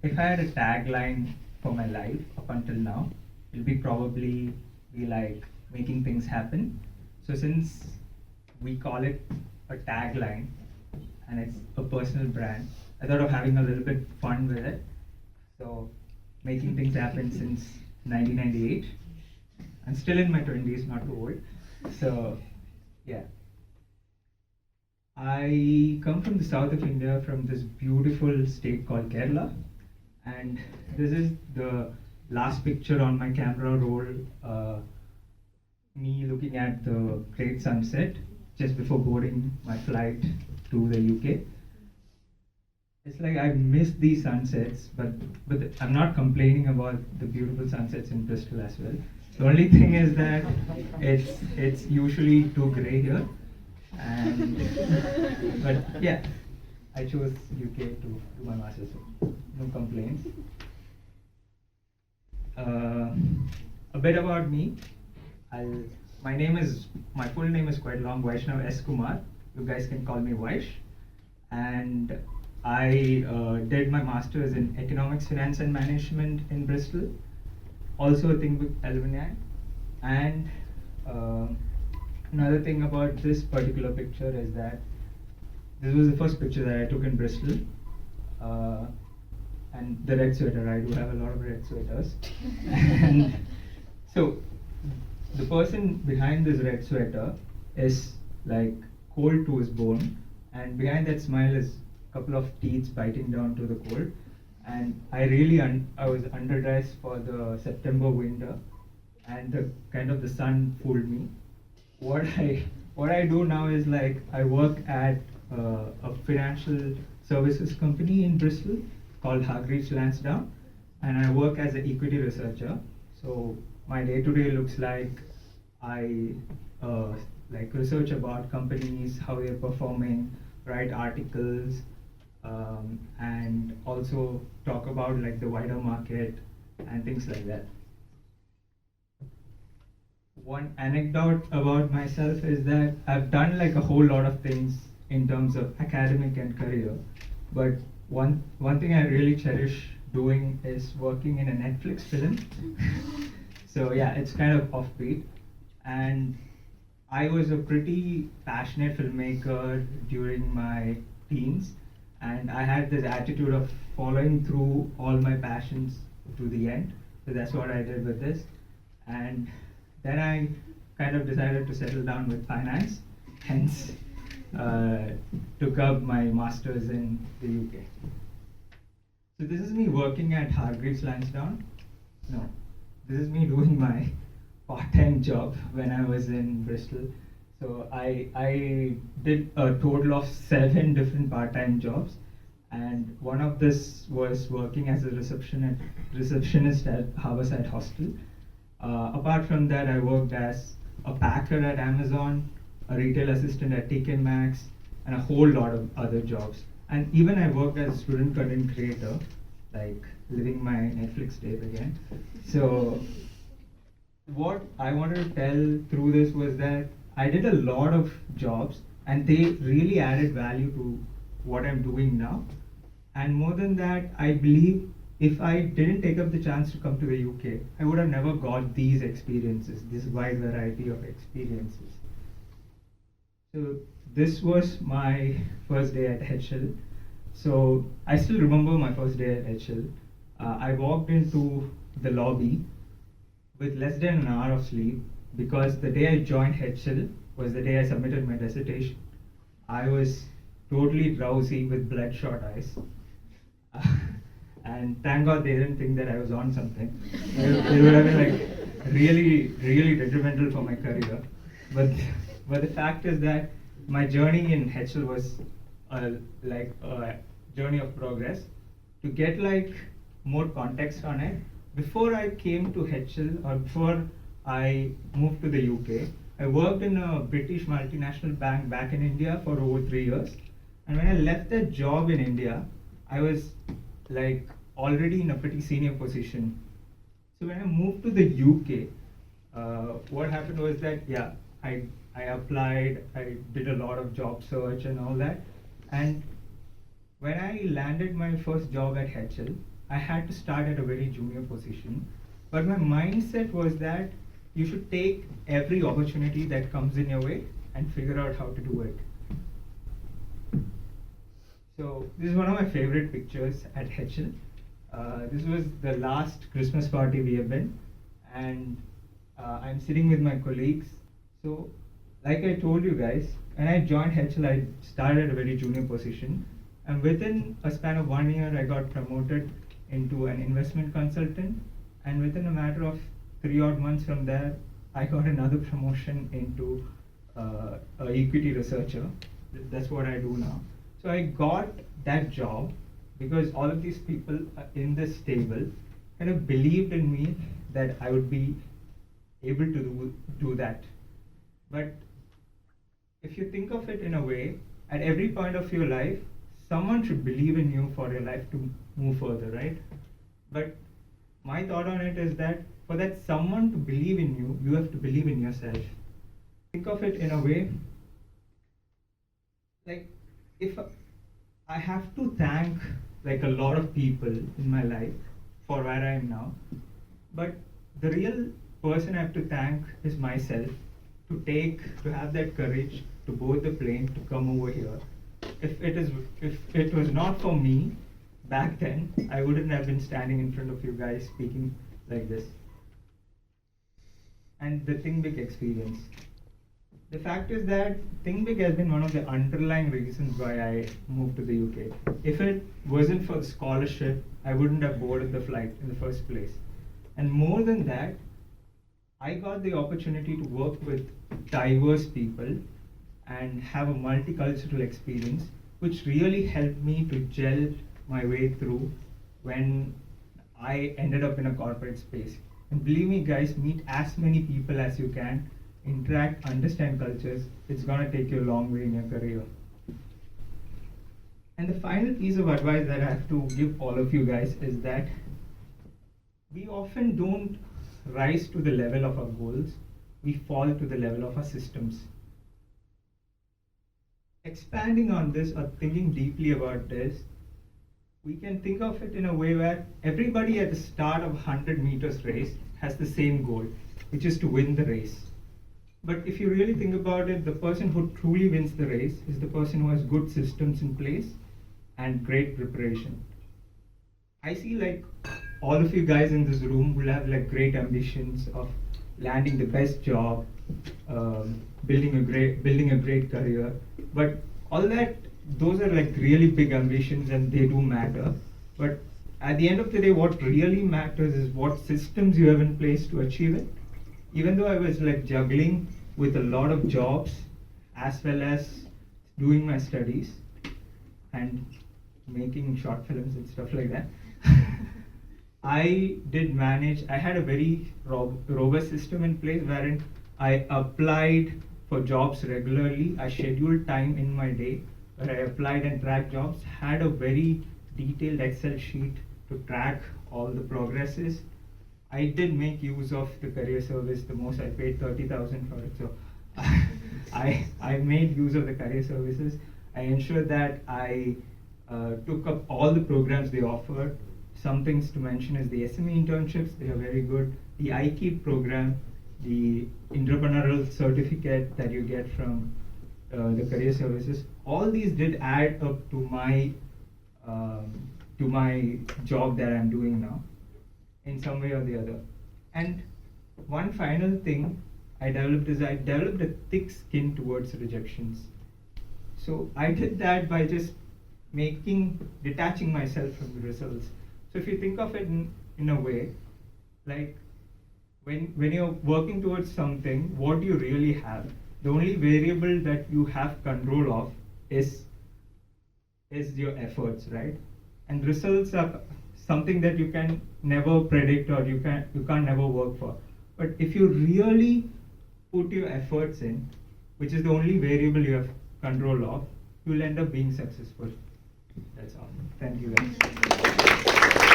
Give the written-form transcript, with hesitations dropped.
if I had a tagline for my life up until now, it'll be probably be like making things happen. So since we call it a tagline and it's a personal brand, I thought of having a little bit fun with it. So making things happen since 1998. I'm still in my 20s, not too old. So yeah. I come from the south of India, from this beautiful state called Kerala, and this is the last picture on my camera roll. Me looking at the great sunset just before boarding my flight to the UK. It's like I miss these sunsets, but I'm not complaining about the beautiful sunsets in Bristol as well. The only thing is that it's usually too grey here, and but yeah, I chose UK to do my master's, so no complaints. Uh, a bit about me. I'll, my full name is quite long, Vaishnav S. Kumar. You guys can call me Vaish. And I did my master's in economics, finance, and management in Bristol. Also a thing with alumni. And another thing about this particular picture is that this was the first picture that I took in Bristol. And the red sweater, I do have a lot of red sweaters. And so the person behind this red sweater is like cold to his bone, and behind that smile is a couple of teeth biting down to the cold. And I was underdressed for the September winter, and the sun fooled me. What I do now is like I work at a financial services company in Bristol called Hargreaves Lansdowne, and I work as an equity researcher. So my day-to-day looks like I like research about companies, how they're performing, write articles, and also talk about like the wider market and things like that. One anecdote about myself is that I've done like a whole lot of things in terms of academic and career, but one thing I really cherish doing is working in a Netflix film. So yeah, it's kind of offbeat. And I was a pretty passionate filmmaker during my teens, and I had this attitude of following through all my passions to the end. So that's what I did with this. And then I kind of decided to settle down with finance, hence took up my master's in the UK. So this is me working at Hargreaves Lansdowne. No, this is me doing my part-time job when I was in Bristol. So I did a total of 7 different part-time jobs, and one of this was working as a receptionist at Harborside Hostel. Apart from that, I worked as a packer at Amazon, a retail assistant at TK Maxx, and a whole lot of other jobs. And even I worked as a student content creator, like living my Netflix days again. So what I wanted to tell through this was that I did a lot of jobs, and they really added value to what I'm doing now. And more than that, I believe if I didn't take up the chance to come to the UK, I would have never got these experiences, this wide variety of experiences. So this was my first day at HL. So I still remember my first day at HL. I walked into the lobby with less than an hour of sleep because the day I joined HL was the day I submitted my dissertation. I was totally drowsy with bloodshot eyes. And thank God they didn't think that I was on something. It would have been like really, really detrimental for my career. But the fact is that my journey in HL was like a journey of progress. To get like more context on it, before I came to HL or before I moved to the UK, I worked in a British multinational bank back in India for over 3 years. And when I left that job in India, I was like already in a pretty senior position. So when I moved to the UK, what happened was that I applied, I did a lot of job search and all that. And when I landed my first job at HL, I had to start at a very junior position. But my mindset was that you should take every opportunity that comes in your way and figure out how to do it. So this is one of my favorite pictures at HL. This was the last Christmas party we have been, and I'm sitting with my colleagues. So, like I told you guys, when I joined HL, I started at a very junior position, and within a span of 1 year, I got promoted into an investment consultant, and within a matter of 3 odd months from there, I got another promotion into a equity researcher. That's what I do now. So I got that job because all of these people in this table kind of believed in me that I would be able to do that. But if you think of it in a way, at every point of your life, someone should believe in you for your life to move further, right? But my thought on it is that for that someone to believe in you, you have to believe in yourself. Think of it in a way, like if I have to thank like a lot of people in my life for where I am now, but the real person I have to thank is myself to have that courage to board the plane to come over here. If it was not for me back then, I wouldn't have been standing in front of you guys speaking like this. And the Think Big experience. The fact is that Think Big has been one of the underlying reasons why I moved to the UK. If it wasn't for the scholarship, I wouldn't have boarded the flight in the first place. And more than that, I got the opportunity to work with diverse people and have a multicultural experience, which really helped me to gel my way through when I ended up in a corporate space. And believe me guys, meet as many people as you can, interact, understand cultures. It's gonna take you a long way in your career. And the final piece of advice that I have to give all of you guys is that we often don't rise to the level of our goals, we fall to the level of our systems. Expanding on this or thinking deeply about this, we can think of it in a way where everybody at the start of a 100 meters race has the same goal, which is to win the race. But if you really think about it, the person who truly wins the race is the person who has good systems in place and great preparation. I see like all of you guys in this room will have like great ambitions of landing the best job, building a great career. But all that, those are like really big ambitions and they do matter. But at the end of the day, what really matters is what systems you have in place to achieve it. Even though I was like juggling with a lot of jobs as well as doing my studies and making short films and stuff like that, I had a very robust system in place wherein I applied for jobs regularly. I scheduled time in my day where I applied and tracked jobs, had a very detailed Excel sheet to track all the progresses. I did make use of the career service the most. I paid 30,000 for it, so I made use of the career services. I ensured that I took up all the programs they offered. Some things to mention is the SME internships, they are very good. The iKeep program, the entrepreneurial certificate that you get from the career services, all these did add up to my job that I'm doing now in some way or the other. And one final thing I developed a thick skin towards rejections. So I did that by just detaching myself from the results. So if you think of it in a way, like when you're working towards something, what do you really have? The only variable that you have control of is your efforts, right? And results are something that you can never predict or you can't never work for. But if you really put your efforts in, which is the only variable you have control of, you'll end up being successful. That's all. Thank you guys.